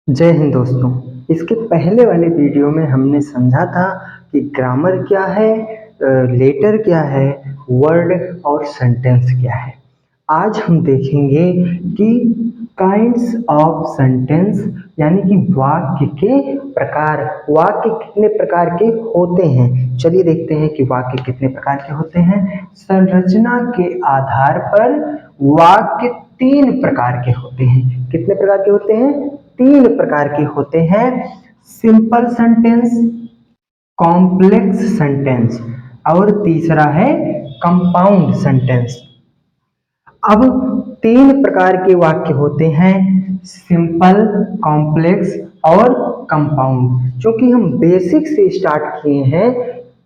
जय हिंद दोस्तों। इसके पहले वाले वीडियो में हमने समझा था कि ग्रामर क्या है, लेटर क्या है, वर्ड और सेंटेंस क्या है। आज हम देखेंगे कि काइंड्स ऑफ सेंटेंस यानी कि वाक्य के प्रकार, वाक्य कितने प्रकार के होते हैं। चलिए देखते हैं कि वाक्य कितने प्रकार के होते हैं। संरचना के आधार पर वाक्य तीन प्रकार के होते हैं। कितने प्रकार के होते हैं? तीन प्रकार के होते हैं। सिंपल सेंटेंस, कॉम्प्लेक्स सेंटेंस और तीसरा है कंपाउंड सेंटेंस। अब तीन प्रकार के वाक्य होते हैं, सिंपल, कॉम्प्लेक्स और कंपाउंड। क्योंकि हम बेसिक से स्टार्ट किए हैं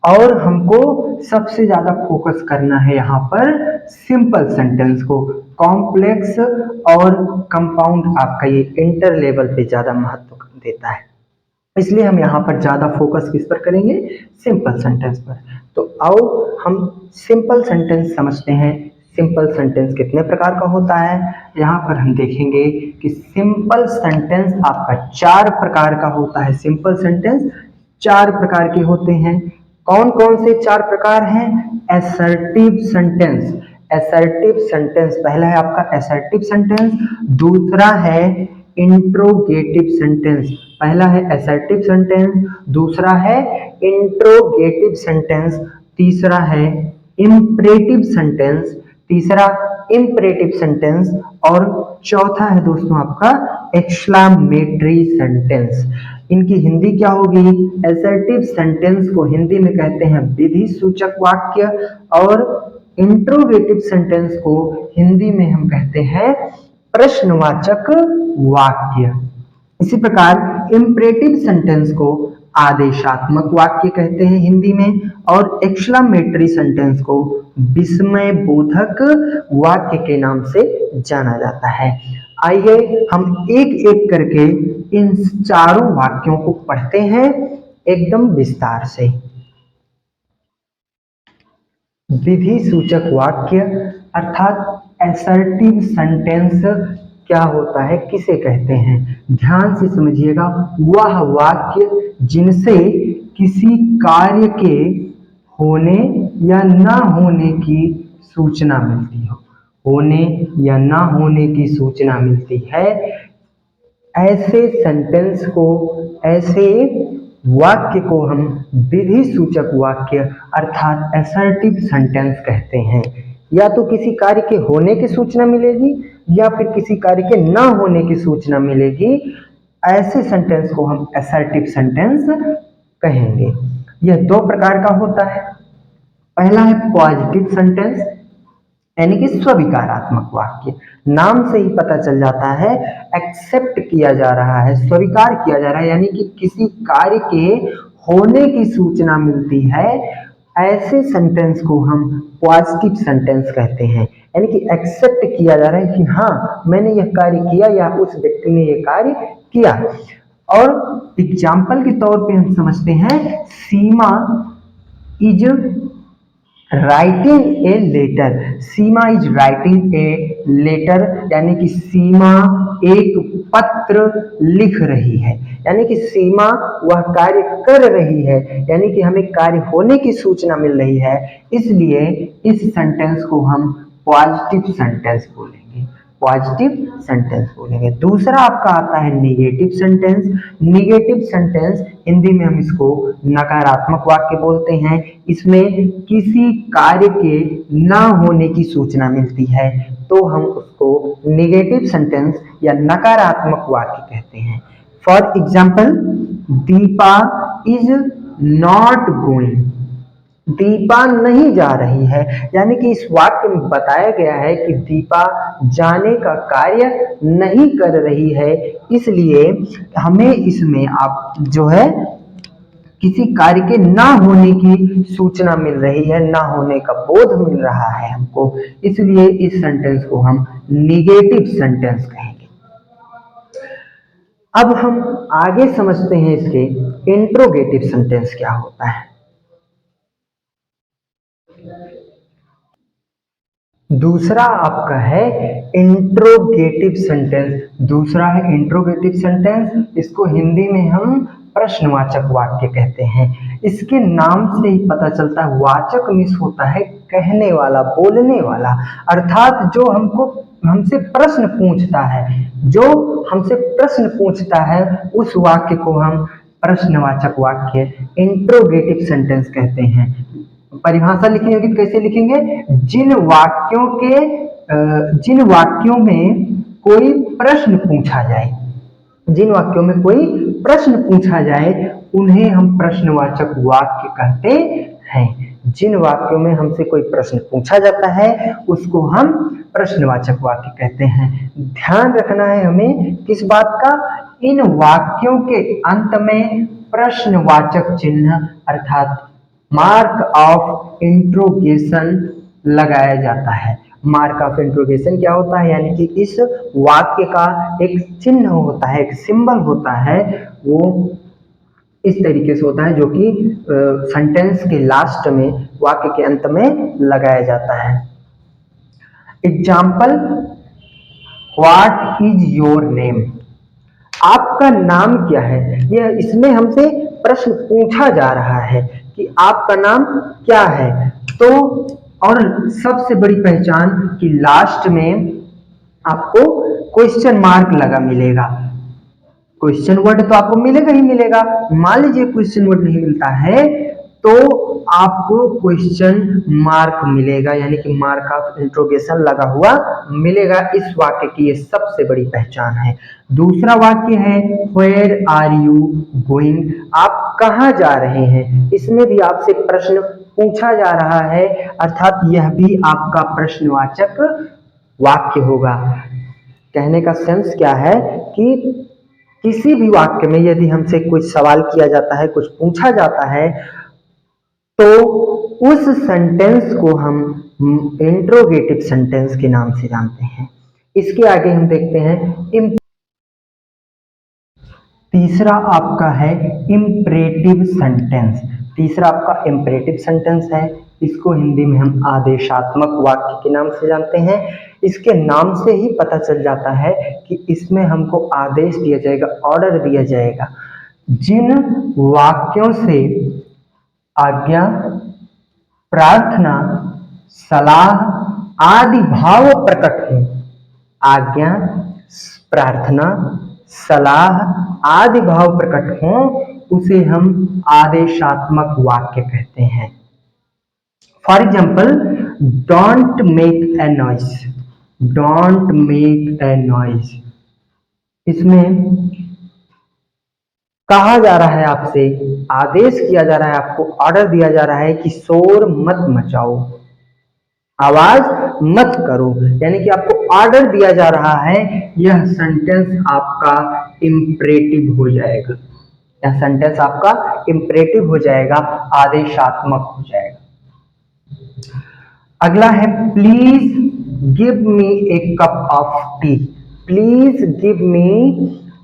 और हमको सबसे ज्यादा फोकस करना है यहाँ पर सिंपल सेंटेंस को। कॉम्प्लेक्स और कंपाउंड आपका ये इंटर लेवल पे ज्यादा महत्व देता है, इसलिए हम यहाँ पर ज्यादा फोकस किस पर करेंगे? सिंपल सेंटेंस पर। तो आओ हम सिंपल सेंटेंस समझते हैं। सिंपल सेंटेंस कितने प्रकार का होता है, यहाँ पर हम देखेंगे कि सिंपल सेंटेंस आपका चार प्रकार का होता है। सिंपल सेंटेंस चार प्रकार के होते हैं। कौन कौन से चार प्रकार हैं? असर्टिव सेंटेंस, असर्टिव सेंटेंस पहला है आपका असर्टिव सेंटेंस। दूसरा है इंट्रोगेटिव सेंटेंस, पहला है असर्टिव सेंटेंस, दूसरा है इंट्रोगेटिव सेंटेंस, तीसरा है इंपरेटिव सेंटेंस, तीसरा इंपरेटिव सेंटेंस और चौथा है दोस्तों आपका एक्सक्लामेटरी सेंटेंस। इनकी हिंदी क्या होगी? असर्टिव सेंटेंस को हिंदी में कहते हैं विधि सूचक वाक्य और इंट्रोगेटिव सेंटेंस को हिंदी में हम कहते हैं प्रश्नवाचक वाक्य। इसी प्रकार इंपरेटिव सेंटेंस को आदेशात्मक वाक्य कहते हैं हिंदी में और एक्सक्लामेटरी सेंटेंस को विस्मय बोधक वाक्य के नाम से जाना जाता है। आइए हम एक एक करके इन चारों वाक्यों को पढ़ते हैं एकदम विस्तार से। विधि सूचक वाक्य अर्थात असर्टिव सेंटेंस क्या होता है, किसे कहते हैं? ध्यान से समझिएगा। वह वाक्य जिनसे किसी कार्य के होने या ना होने की सूचना मिलती हो, होने या ना होने की सूचना मिलती है, ऐसे सेंटेंस को, ऐसे वाक्य को हम विधि सूचक वाक्य अर्थात असर्टिव सेंटेंस कहते हैं। या तो किसी कार्य के होने की सूचना मिलेगी या फिर किसी कार्य के ना होने की सूचना मिलेगी, ऐसे सेंटेंस को हम असर्टिव सेंटेंस कहेंगे। यह दो प्रकार का होता है। पहला है पॉजिटिव सेंटेंस यानी कि स्वीकारात्मक वाक्य। नाम से ही पता चल जाता है एक्सेप्ट किया जा रहा है, स्वीकार किया जा रहा है, यानी कि किसी कार्य के होने की सूचना मिलती है। ऐसे सेंटेंस को हम पॉजिटिव सेंटेंस कहते हैं, यानी कि एक्सेप्ट किया जा रहा है कि हाँ मैंने यह कार्य किया या उस व्यक्ति ने यह कार्य किया। और एग्जाम्पल के तौर पे हम समझते हैं Seema is writing a letter, Seema is writing a letter, यानी कि सीमा एक पत्र लिख रही है, यानी कि सीमा वह कार्य कर रही है, यानी कि हमें कार्य होने की सूचना मिल रही है, इसलिए इस सेंटेंस को हम पॉजिटिव सेंटेंस बोलेंगे, पॉजिटिव सेंटेंस बोलेंगे। दूसरा आपका आता है negative sentence. Negative sentence Hindi में हम इसको नकारात्मक वाक्य बोलते हैं। इसमें किसी कार्य के ना होने की सूचना मिलती है तो हम उसको निगेटिव सेंटेंस या नकारात्मक वाक्य कहते हैं। For example, Deepa is not going, Deepa नहीं जा रही है, यानी कि इस वाक्य में बताया गया है कि दीपा जाने का कार्य नहीं कर रही है, इसलिए हमें इसमें आप जो है किसी कार्य के ना होने की सूचना मिल रही है, ना होने का बोध मिल रहा है हमको, इसलिए इस सेंटेंस को हम निगेटिव सेंटेंस कहेंगे। अब हम आगे समझते हैं इसके इंट्रोगेटिव सेंटेंस क्या होता है। दूसरा आपका है इंट्रोगेटिव सेंटेंस। दूसरा है इंट्रोगेटिव सेंटेंस, इसको हिंदी में हम प्रश्नवाचक वाक्य कहते हैं। इसके नाम से ही पता चलता है, वाचक मीन्स होता है कहने वाला, बोलने वाला, अर्थात जो हमसे प्रश्न पूछता है, जो हमसे प्रश्न पूछता है उस वाक्य को हम प्रश्नवाचक वाक्य इंट्रोगेटिव सेंटेंस कहते हैं। परिभाषा लिखनी होगी तो कैसे लिखेंगे? जिन वाक्यों में कोई प्रश्न पूछा जाए, जिन वाक्यों में कोई प्रश्न पूछा जाए उन्हें हम प्रश्नवाचक वाक्य कहते हैं। जिन वाक्यों में हमसे कोई प्रश्न पूछा जाता है उसको हम प्रश्नवाचक वाक्य कहते हैं। ध्यान रखना है हमें किस बात का? इन वाक्यों के अंत में प्रश्नवाचक चिन्ह अर्थात मार्क ऑफ इंट्रोगेशन लगाया जाता है। मार्क ऑफ इंट्रोगेशन क्या होता है? यानी कि इस वाक्य का एक चिन्ह होता है, एक सिंबल होता है, वो इस तरीके से होता है जो कि सेंटेंस के लास्ट में, वाक्य के अंत में लगाया जाता है। Example, what is your name? आपका नाम क्या है? यह इसमें हमसे प्रश्न पूछा जा रहा है कि आपका नाम क्या है। तो और सबसे बड़ी पहचान कि लास्ट में आपको क्वेश्चन मार्क लगा मिलेगा। क्वेश्चन वर्ड तो आपको मिलेगा ही मिलेगा। मान लीजिए क्वेश्चन वर्ड नहीं मिलता है तो आपको क्वेश्चन मार्क मिलेगा, यानी कि मार्क ऑफ इंट्रोगेशन लगा हुआ मिलेगा। इस वाक्य की ये सबसे बड़ी पहचान है। दूसरा वाक्य है वेयर आर यू गोइंग? आप कहाँ जा रहे हैं? इसमें भी आपसे प्रश्न पूछा जा रहा है, अर्थात यह भी आपका प्रश्नवाचक वाक्य होगा। कहने का सेंस क्या है कि किसी भी वाक्य में यदि हमसे कुछ सवाल किया जाता है, कुछ पूछा जाता है, तो उस सेंटेंस को हम इंट्रोगेटिव सेंटेंस के नाम से जानते हैं। इसके आगे हम देखते हैं तीसरा आपका है इम्परेटिव सेंटेंस। तीसरा आपका इम्परेटिव सेंटेंस है, इसको हिंदी में हम आदेशात्मक वाक्य के नाम से जानते हैं। इसके नाम से ही पता चल जाता है कि इसमें हमको आदेश दिया जाएगा, ऑर्डर दिया जाएगा। जिन वाक्यों से आज्ञा, प्रार्थना, सलाह आदि भाव प्रकट हों, आज्ञा, प्रार्थना, सलाह आदि भाव प्रकट हों, उसे हम आदेशात्मक वाक्य कहते हैं। For example, don't make a noise, don't make a noise. इसमें कहा जा रहा है, आपसे आदेश किया जा रहा है, आपको ऑर्डर दिया जा रहा है कि शोर मत मचाओ, आवाज मत करो, यानी कि आपको ऑर्डर दिया जा रहा है। यह सेंटेंस आपका इम्परेटिव हो जाएगा, यह सेंटेंस आपका इम्परेटिव हो जाएगा, आदेशात्मक हो जाएगा। अगला है please give me A cup of T. Please give me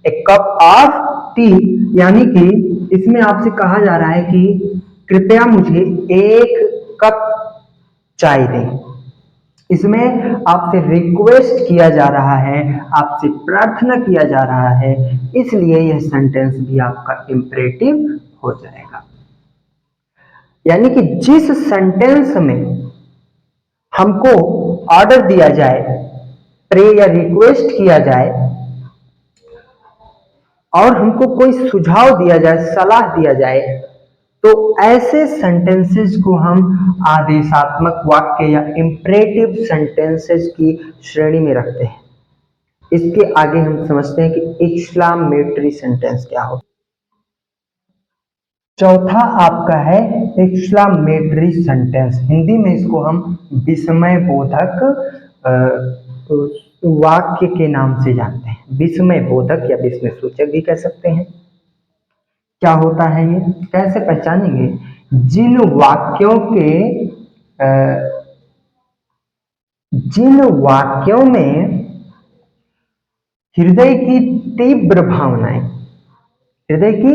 A cup of T, यानी कि इसमें आपसे कहा जा रहा है कि कृपया मुझे एक कप चाय दें। इसमें आपसे रिक्वेस्ट किया जा रहा है, आपसे प्रार्थना किया जा रहा है, इसलिए यह सेंटेंस भी आपका इम्परेटिव हो जाएगा। यानी कि जिस सेंटेंस में हमको ऑर्डर दिया जाए, प्रे या रिक्वेस्ट किया जाए, और हमको कोई सुझाव दिया जाए, सलाह दिया जाए, तो ऐसे सेंटेंसेस को हम आदेशात्मक वाक्य या इम्परेटिव सेंटेंसेस की श्रेणी में रखते हैं। इसके आगे हम समझते हैं कि एक्सक्लामेटरी सेंटेंस क्या हो। चौथा आपका है एक्सक्लामेटरी सेंटेंस। हिंदी में इसको हम विस्मय बोधक वाक्य के नाम से जानते हैं। विस्मय बोधक या विस्मय सूचक भी कह सकते हैं। क्या होता है ये, कैसे पहचानेंगे? जिन वाक्यों में हृदय की तीव्र भावनाएं, हृदय की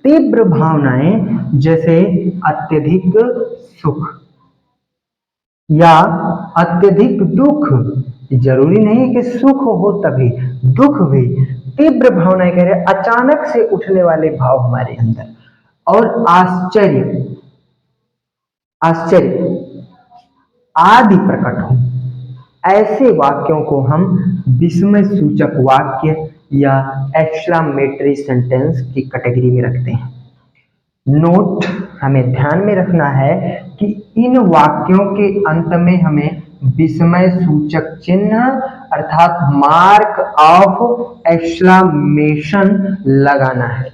तीव्र भावनाएं, जैसे अत्यधिक सुख, या अत्यधिक दुख, जरूरी नहीं कि सुख हो तभी, दुख भी, तीव्र भावनाएं कह रहे अचानक से उठने वाले भाव हमारे अंदर, और आश्चर्य, आश्चर्य आदि प्रकट हो, ऐसे वाक्यों को हम विस्मय सूचक वाक्य या एक्सक्लामेटरी सेंटेंस की कैटेगरी में रखते हैं। नोट हमें ध्यान में रखना है कि इन वाक्यों के अंत में हमें विस्मय सूचक चिन्ह अर्थात मार्क ऑफ एक्सक्लामेशन लगाना है।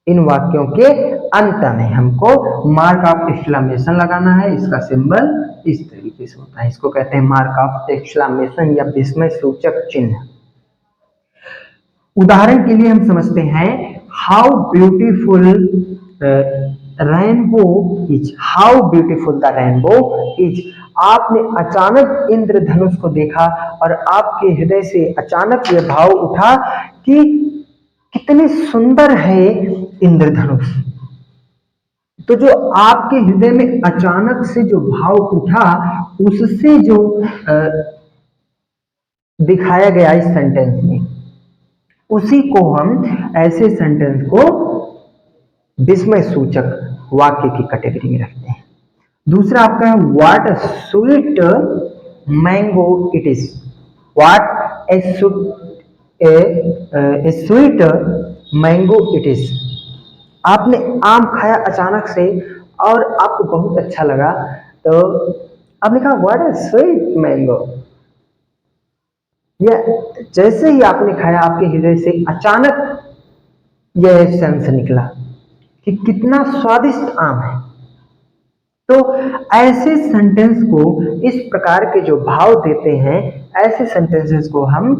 इन वाक्यों के अंत में हमको मार्क ऑफ एक्सक्लामेशन लगाना है। इसका सिंबल इस तरीके से होता है, इसको कहते हैं मार्क ऑफ एक्सक्लामेशन या विस्मय सूचक चिन्ह। उदाहरण के लिए हम समझते हैं how beautiful rainbow is, how beautiful the rainbow is. आपने अचानक इंद्रधनुष को देखा और आपके हृदय से अचानक यह भाव उठा कि कितने सुंदर है इंद्रधनुष। तो जो आपके हृदय में अचानक से जो भाव उठा, उससे जो दिखाया गया इस सेंटेंस में, उसी को हम ऐसे सेंटेंस को विस्मय सूचक वाक्य की कैटेगरी में रखते हैं। दूसरा आपका है what sweet mango it is, what A sweet mango it is. आपने आम खाया अचानक से और आपको बहुत अच्छा लगा, तो आपने कहा व्हाट ए स्वीट मैंगो। या जैसे ही आपने खाया आपके हृदय से अचानक यह सेंस निकला कि कितना स्वादिष्ट आम है। तो ऐसे सेंटेंस को, इस प्रकार के जो भाव देते हैं, ऐसे सेंटेंसेस को हम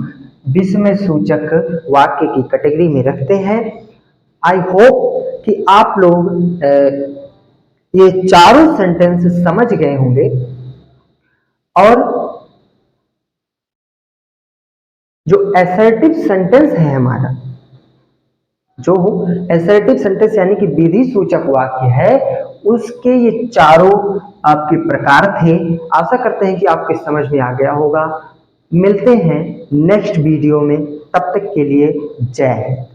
विस्मय सूचक वाक्य की कैटेगरी में रखते हैं। आई होप कि आप लोग ये चारों सेंटेंस समझ गए होंगे, और जो असर्टिव सेंटेंस है हमारा, जो असर्टिव सेंटेंस यानी कि विधि सूचक वाक्य है, उसके ये चारों आपके प्रकार थे। आशा करते हैं कि आपके समझ में आ गया होगा। मिलते हैं नेक्स्ट वीडियो में, तब तक के लिए जय हिंद।